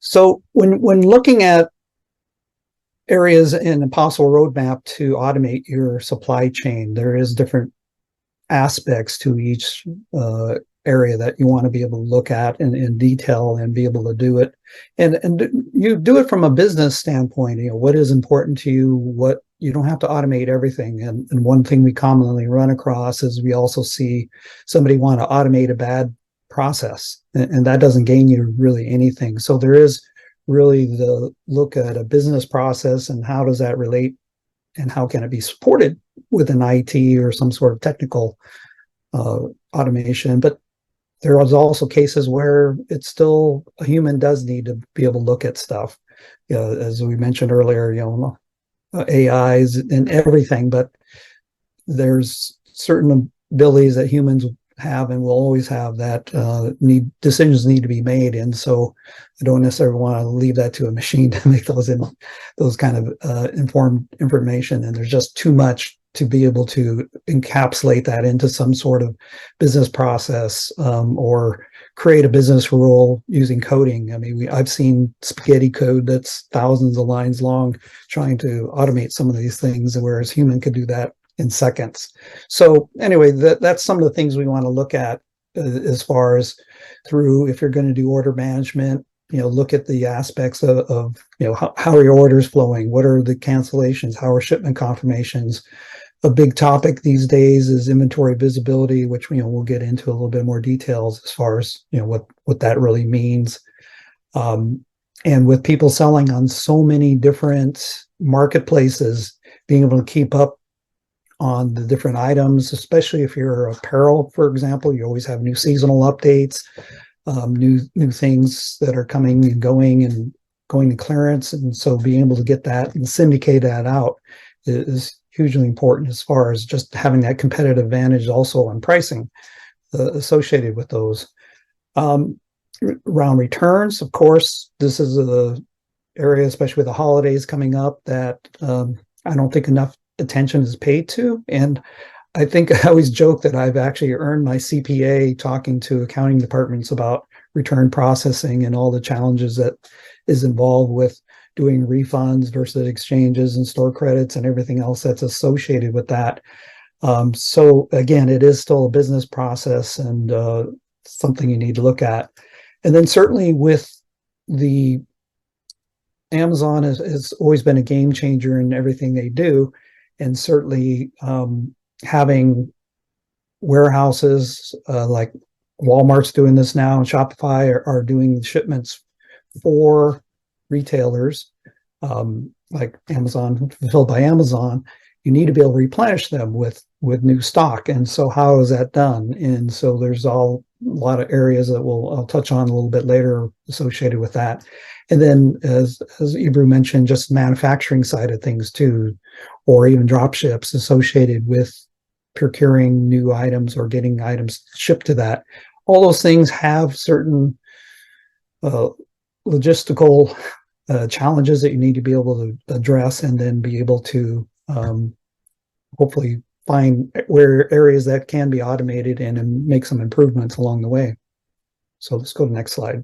So when looking at areas in a possible roadmap to automate your supply chain, there is different aspects to each area that you want to be able to look at in detail and be able to do it. And you do it from a business standpoint. What is important to you, what you don't have to automate everything. And one thing we commonly run across is we also see somebody want to automate a bad process, and that doesn't gain you really anything. So there is really the look at a business process and how does that relate and how can it be supported with an IT or some sort of technical automation. But there is also cases where it's still a human does need to be able to look at stuff. As we mentioned earlier, AIs and everything, but there's certain abilities that humans have and will always have that decisions need to be made. And so I don't necessarily want to leave that to a machine to make those kind of informed information. And there's just too much to be able to encapsulate that into some sort of business process or create a business rule using coding. I mean, I've seen spaghetti code that's thousands of lines long trying to automate some of these things, whereas human could do that in seconds. So anyway, that's some of the things we want to look at as far as through, if you're going to do order management, look at the aspects of how are your orders flowing? What are the cancellations? How are shipment confirmations? A big topic these days is inventory visibility, which we'll get into a little bit more details as far as what that really means. And with people selling on so many different marketplaces, being able to keep up on the different items, especially if you're apparel, for example, you always have new seasonal updates, new things that are coming and going to clearance. And so being able to get that and syndicate that out is hugely important as far as just having that competitive advantage also on pricing associated with those. Around returns, of course, this is a area, especially with the holidays coming up, that I don't think enough attention is paid to. And I think I always joke that I've actually earned my CPA talking to accounting departments about return processing and all the challenges that is involved with doing refunds versus exchanges and store credits and everything else that's associated with that. So again, it is still a business process and something you need to look at. And then certainly with the Amazon has always been a game changer in everything they do. And certainly having warehouses like Walmart's doing this now, and Shopify are doing shipments for retailers like Amazon, fulfilled by Amazon. You need to be able to replenish them with new stock. And so how is that done? And so there's a lot of areas that I'll touch on a little bit later associated with that. And then as Ibru mentioned, just manufacturing side of things too, or even drop ships associated with procuring new items or getting items shipped to that. All those things have certain logistical challenges that you need to be able to address and then be able to hopefully find where areas that can be automated and make some improvements along the way. So let's go to the next slide.